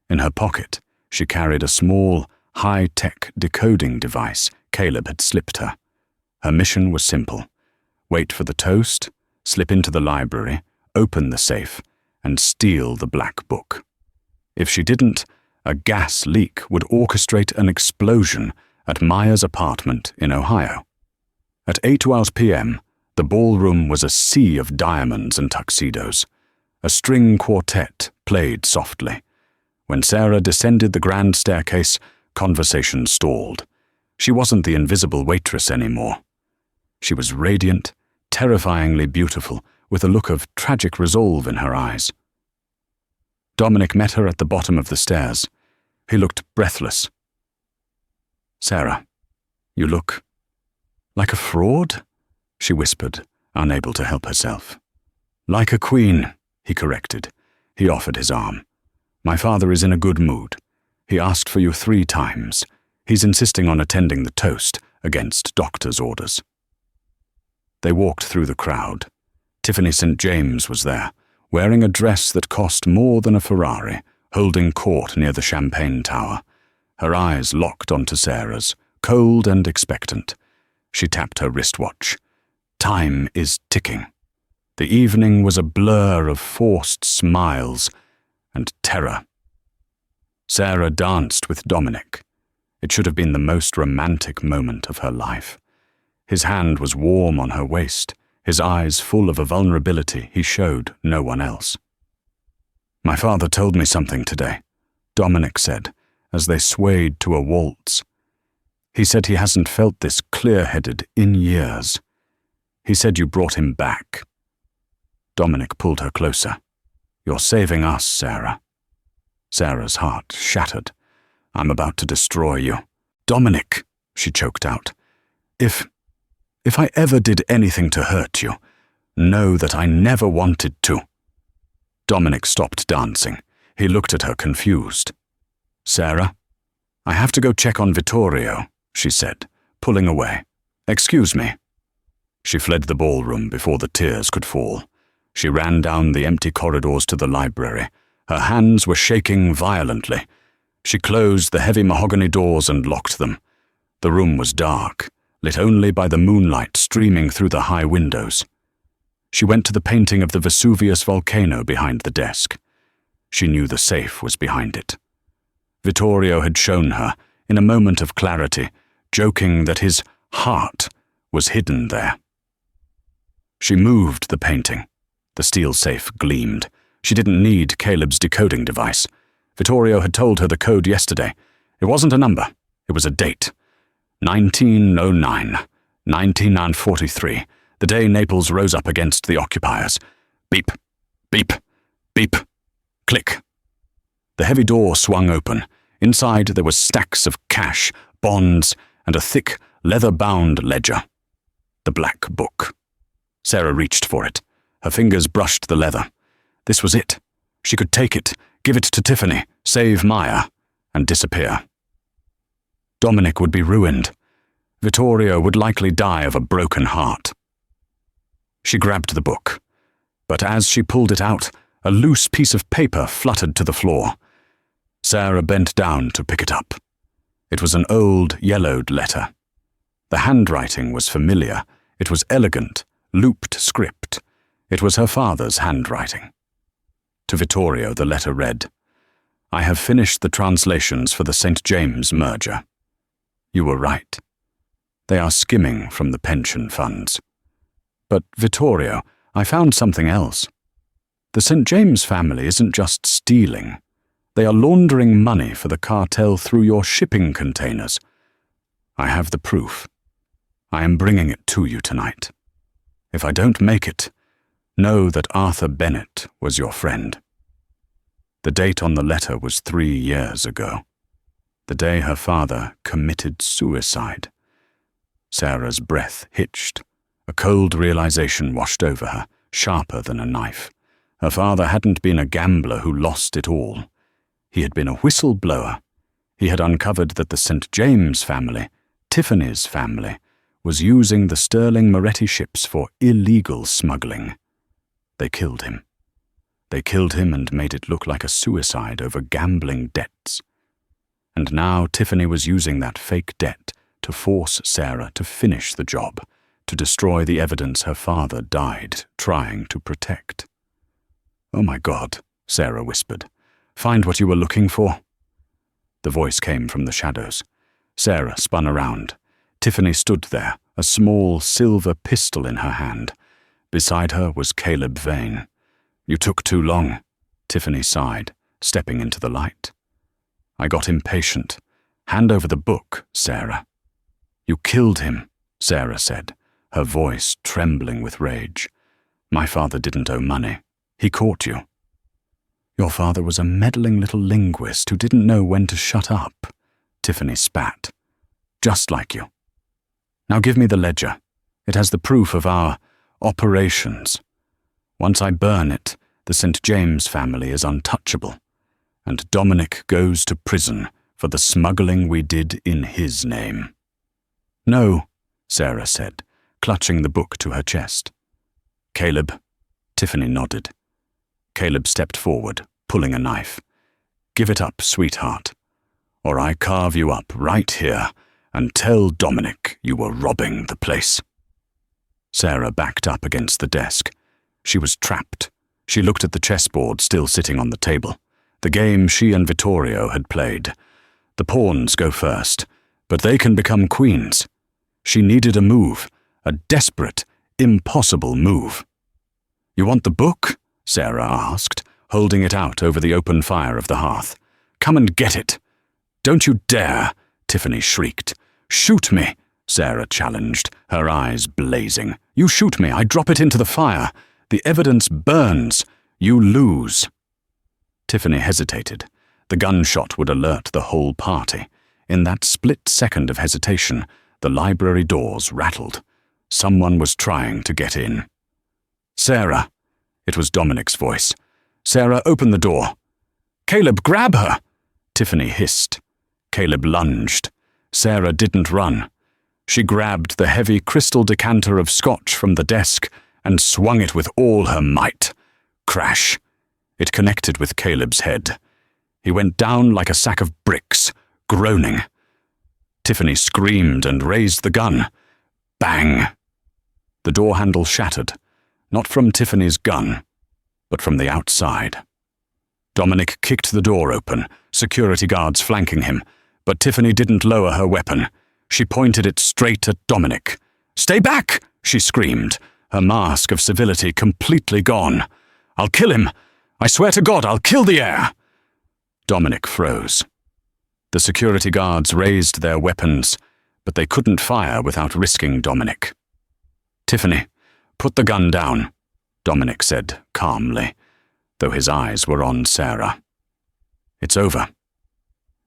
In her pocket, she carried a small, high-tech decoding device Caleb had slipped her. Her mission was simple: wait for the toast, slip into the library, open the safe, and steal the black book. If she didn't, a gas leak would orchestrate an explosion at Maya's apartment in Ohio. At 8:12 p.m., the ballroom was a sea of diamonds and tuxedos. A string quartet played softly. When Sarah descended the grand staircase, conversation stalled. She wasn't the invisible waitress anymore. She was radiant, terrifyingly beautiful, with a look of tragic resolve in her eyes. Dominic met her at the bottom of the stairs. He looked breathless. "Sarah, you look like a fraud?" she whispered, unable to help herself. "Like a queen," he corrected. He offered his arm. "My father is in a good mood. He asked for you 3 times. He's insisting on attending the toast against doctor's orders." They walked through the crowd. Tiffany St. James was there, wearing a dress that cost more than a Ferrari, holding court near the champagne tower. Her eyes locked onto Sarah's, cold and expectant. She tapped her wristwatch. Time is ticking. The evening was a blur of forced smiles and terror. Sarah danced with Dominic. It should have been the most romantic moment of her life. His hand was warm on her waist, his eyes full of a vulnerability he showed no one else. "My father told me something today," Dominic said, as they swayed to a waltz. "He said he hasn't felt this clear-headed in years. He said you brought him back." Dominic pulled her closer. "You're saving us, Sarah." Sarah's heart shattered. "I'm about to destroy you." "Dominic," she choked out. If I ever did anything to hurt you, know that I never wanted to." Dominic stopped dancing. He looked at her confused. "Sarah, I have to go check on Vittorio," she said, pulling away. "Excuse me." She fled the ballroom before the tears could fall. She ran down the empty corridors to the library. Her hands were shaking violently. She closed the heavy mahogany doors and locked them. The room was dark, lit only by the moonlight streaming through the high windows. She went to the painting of the Vesuvius volcano behind the desk. She knew the safe was behind it. Vittorio had shown her, in a moment of clarity, joking that his heart was hidden there. She moved the painting. The steel safe gleamed. She didn't need Caleb's decoding device. Vittorio had told her the code yesterday. It wasn't a number. It was a date. 1909. 1943, the day Naples rose up against the occupiers. Beep, beep, beep, click. The heavy door swung open. Inside there were stacks of cash, bonds, and a thick, leather-bound ledger. The black book. Sarah reached for it. Her fingers brushed the leather. This was it. She could take it, give it to Tiffany, save Maya, and disappear. Dominic would be ruined. Vittorio would likely die of a broken heart. She grabbed the book, but as she pulled it out, a loose piece of paper fluttered to the floor. Sarah bent down to pick it up. It was an old, yellowed letter. The handwriting was familiar. It was elegant, looped script. It was her father's handwriting. To Vittorio, the letter read, "I have finished the translations for the St. James merger. You were right. They are skimming from the pension funds. But, Vittorio, I found something else. The St. James family isn't just stealing. They are laundering money for the cartel through your shipping containers. I have the proof. I am bringing it to you tonight. If I don't make it, know that Arthur Bennett was your friend." The date on the letter was 3 years ago, the day her father committed suicide. Sarah's breath hitched. A cold realization washed over her, sharper than a knife. Her father hadn't been a gambler who lost it all. He had been a whistleblower. He had uncovered that the St. James family, Tiffany's family, was using the Sterling Moretti ships for illegal smuggling. They killed him. They killed him and made it look like a suicide over gambling debts. And now Tiffany was using that fake debt to force Sarah to finish the job, to destroy the evidence her father died trying to protect. "Oh my God," Sarah whispered. "Find what you were looking for?" The voice came from the shadows. Sarah spun around. Tiffany stood there, a small silver pistol in her hand. Beside her was Caleb Vane. "You took too long," Tiffany sighed, stepping into the light. "I got impatient. Hand over the book, Sarah." "You killed him," Sarah said, her voice trembling with rage. "My father didn't owe money. He caught you." "Your father was a meddling little linguist who didn't know when to shut up," Tiffany spat. "Just like you. Now give me the ledger. It has the proof of our operations. Once I burn it, the St. James family is untouchable, and Dominic goes to prison for the smuggling we did in his name." "No," Sarah said, clutching the book to her chest. "Caleb," Tiffany nodded. Caleb stepped forward, pulling a knife. "Give it up, sweetheart, or I carve you up right here and tell Dominic you were robbing the place." Sarah backed up against the desk. She was trapped. She looked at the chessboard still sitting on the table, the game she and Vittorio had played. The pawns go first, but they can become queens. She needed a move, a desperate, impossible move. "You want the book?" Sarah asked, holding it out over the open fire of the hearth. "Come and get it." "Don't you dare," Tiffany shrieked. "Shoot me," Sarah challenged, her eyes blazing. "You shoot me, I drop it into the fire. The evidence burns. You lose." Tiffany hesitated. The gunshot would alert the whole party. In that split second of hesitation, the library doors rattled. Someone was trying to get in. "Sarah," it was Dominic's voice. "Sarah, open the door." "Caleb, grab her!" Tiffany hissed. Caleb lunged. Sarah didn't run. She grabbed the heavy crystal decanter of scotch from the desk and swung it with all her might. Crash! It connected with Caleb's head. He went down like a sack of bricks, groaning. Tiffany screamed and raised the gun. Bang! The door handle shattered, not from Tiffany's gun, but from the outside. Dominic kicked the door open, security guards flanking him, but Tiffany didn't lower her weapon. She pointed it straight at Dominic. "Stay back!" she screamed, her mask of civility completely gone. "I'll kill him! I swear to God, I'll kill the heir!" Dominic froze. The security guards raised their weapons, but they couldn't fire without risking Dominic. "Tiffany, put the gun down," Dominic said calmly, though his eyes were on Sarah. "It's over."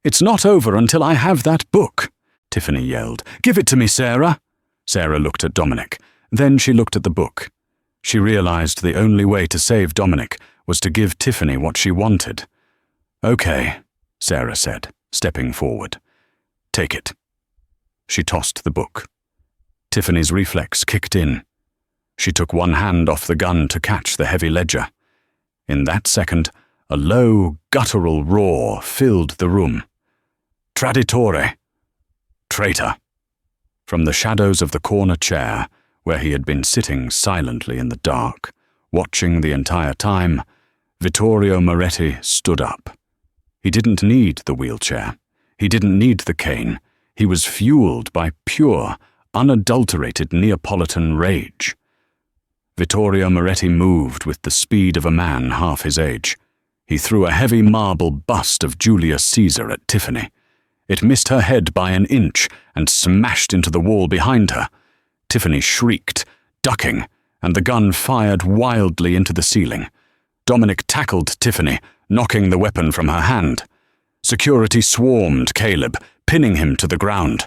"It's not over until I have that book," Tiffany yelled. "Give it to me, Sarah." Sarah looked at Dominic. Then she looked at the book. She realized the only way to save Dominic was to give Tiffany what she wanted. "Okay," Sarah said, stepping forward. "Take it." She tossed the book. Tiffany's reflex kicked in. She took one hand off the gun to catch the heavy ledger. In that second, a low, guttural roar filled the room. "Traditore!" "Traitor!" From the shadows of the corner chair, where he had been sitting silently in the dark, watching the entire time, Vittorio Moretti stood up. He didn't need the wheelchair. He didn't need the cane. He was fueled by pure, unadulterated Neapolitan rage. Vittorio Moretti moved with the speed of a man half his age. He threw a heavy marble bust of Julius Caesar at Tiffany. It missed her head by an inch and smashed into the wall behind her. Tiffany shrieked, ducking, and the gun fired wildly into the ceiling. Dominic tackled Tiffany, knocking the weapon from her hand. Security swarmed Caleb, pinning him to the ground.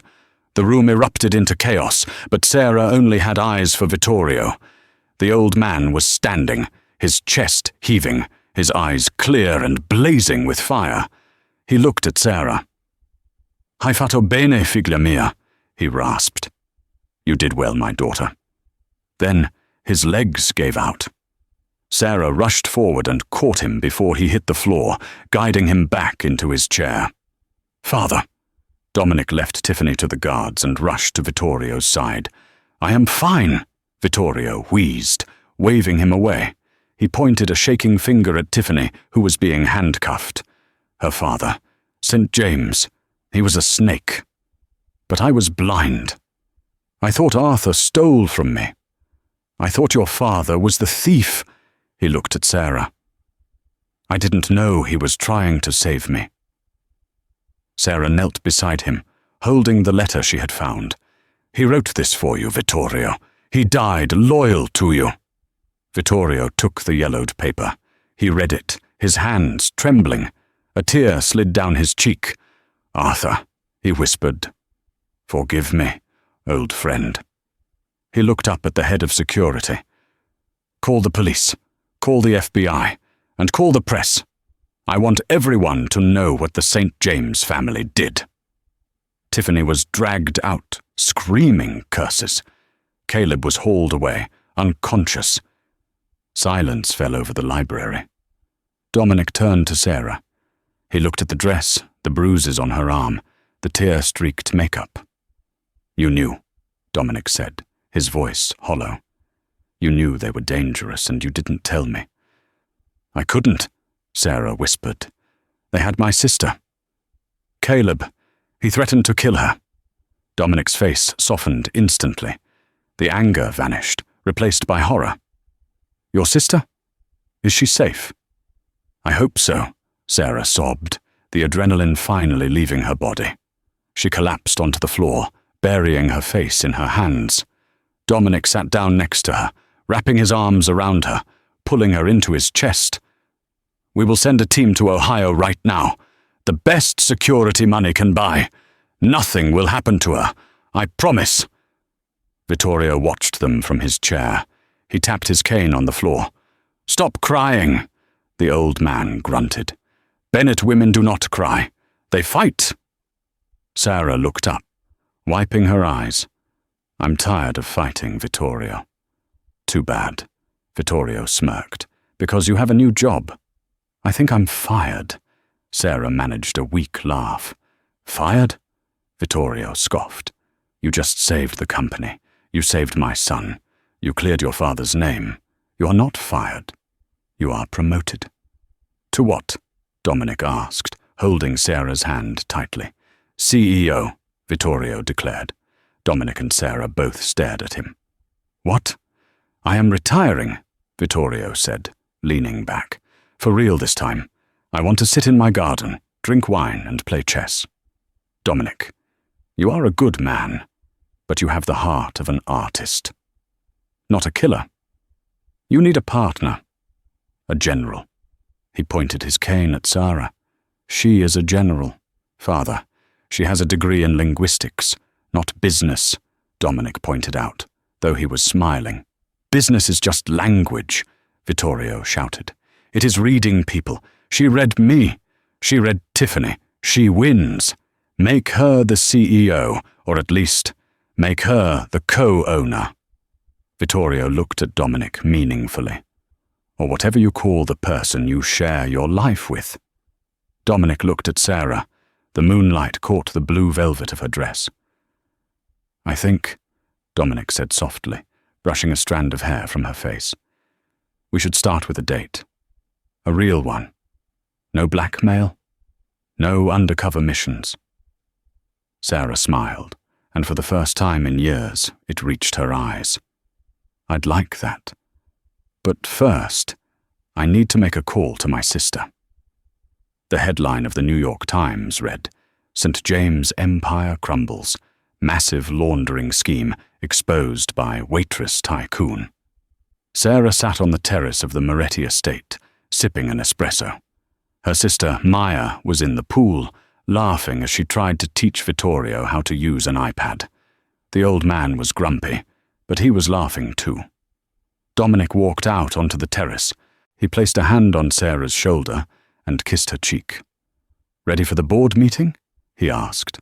The room erupted into chaos, but Sarah only had eyes for Vittorio. The old man was standing, his chest heaving, his eyes clear and blazing with fire. He looked at Sarah. "Hai fatto bene, figlia mia," he rasped. "You did well, my daughter." Then his legs gave out. Sarah rushed forward and caught him before he hit the floor, guiding him back into his chair. "Father." Dominic left Tiffany to the guards and rushed to Vittorio's side. "I am fine," Vittorio wheezed, waving him away. He pointed a shaking finger at Tiffany, who was being handcuffed. Her father, St. James, he was a snake. But I was blind. I thought Arthur stole from me. I thought your father was the thief. He looked at Sarah. I didn't know he was trying to save me. Sarah knelt beside him, holding the letter she had found. He wrote this for you, Vittorio. He died loyal to you. Vittorio took the yellowed paper. He read it, his hands trembling. A tear slid down his cheek. Arthur, he whispered. Forgive me, old friend. He looked up at the head of security. Call the police, call the FBI, and call the press. I want everyone to know what the St. James family did. Tiffany was dragged out, screaming curses. Caleb was hauled away, unconscious. Silence fell over the library. Dominic turned to Sarah. He looked at the dress, the bruises on her arm, the tear-streaked makeup. You knew, Dominic said, his voice hollow. You knew they were dangerous and you didn't tell me. I couldn't, Sarah whispered. They had my sister. Caleb, he threatened to kill her. Dominic's face softened instantly. The anger vanished, replaced by horror. Your sister? Is she safe? I hope so, Sarah sobbed, the adrenaline finally leaving her body. She collapsed onto the floor, burying her face in her hands. Dominic sat down next to her, wrapping his arms around her, pulling her into his chest. We will send a team to Ohio right now. The best security money can buy. Nothing will happen to her. I promise. Vittorio watched them from his chair. He tapped his cane on the floor. Stop crying, the old man grunted. Bennett women do not cry. They fight. Sarah looked up, wiping her eyes. I'm tired of fighting, Vittorio. Too bad, Vittorio smirked, because you have a new job. I think I'm fired. Sarah managed a weak laugh. Fired? Vittorio scoffed. You just saved the company. You saved my son. You cleared your father's name. You are not fired. You are promoted. To what? Dominic asked, holding Sarah's hand tightly. CEO, Vittorio declared. Dominic and Sarah both stared at him. What? I am retiring, Vittorio said, leaning back. For real this time. I want to sit in my garden, drink wine, and play chess. Dominic, You are a good man, but you have the heart of an artist. Not a killer. You need a partner. A general. He pointed his cane at Sarah. She is a general. Father, she has a degree in linguistics, not business, Dominic pointed out, though he was smiling. Business is just language, Vittorio shouted. It is reading people. She read me. She read Tiffany. She wins. Make her the CEO, or at least, make her the co-owner. Vittorio looked at Dominic meaningfully. Or whatever you call the person you share your life with. Dominic looked at Sarah. The moonlight caught the blue velvet of her dress. I think, Dominic said softly, brushing a strand of hair from her face, we should start with a date. A real one. No blackmail. No undercover missions. Sarah smiled, and for the first time in years, it reached her eyes. I'd like that. But first, I need to make a call to my sister. The headline of the New York Times read, St. James Empire Crumbles, Massive Laundering Scheme Exposed by Waitress Tycoon. Sarah sat on the terrace of the Moretti estate, sipping an espresso. Her sister, Maya, was in the pool, laughing as she tried to teach Vittorio how to use an iPad. The old man was grumpy, but he was laughing too. Dominic walked out onto the terrace. He placed a hand on Sarah's shoulder and kissed her cheek. Ready for the board meeting? He asked.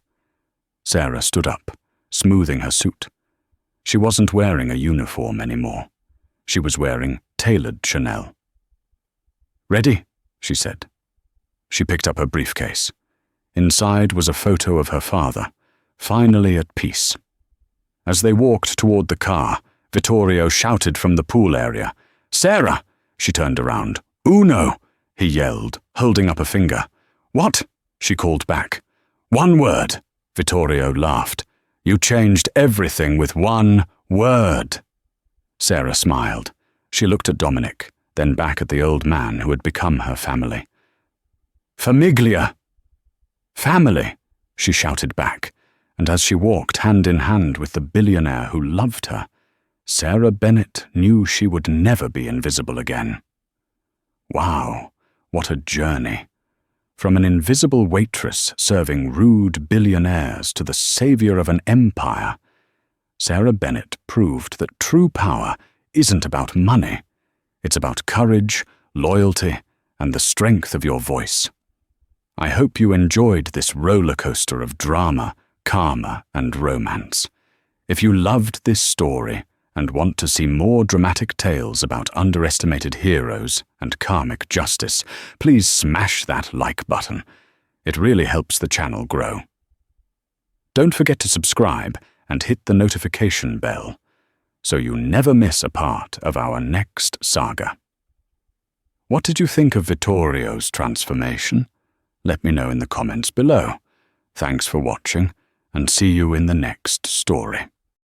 Sarah stood up, smoothing her suit. She wasn't wearing a uniform anymore. She was wearing tailored Chanel. Ready, she said. She picked up her briefcase. Inside was a photo of her father, finally at peace. As they walked toward the car, Vittorio shouted from the pool area. Sarah! She turned around. Uno! He yelled, holding up a finger. What? She called back. One word. Vittorio laughed. You changed everything with one word. Sarah smiled. She looked at Dominic, then back at the old man who had become her family. Famiglia! Family! She shouted back, and as she walked hand in hand with the billionaire who loved her, Sarah Bennett knew she would never be invisible again. Wow, what a journey. From an invisible waitress serving rude billionaires to the savior of an empire, Sarah Bennett proved that true power isn't about money. It's about courage, loyalty, and the strength of your voice. I hope you enjoyed this roller coaster of drama, karma, and romance. If you loved this story and want to see more dramatic tales about underestimated heroes and karmic justice, please smash that like button. It really helps the channel grow. Don't forget to subscribe and hit the notification bell so you never miss a part of our next saga. What did you think of Vittorio's transformation? Let me know in the comments below. Thanks for watching, and see you in the next story.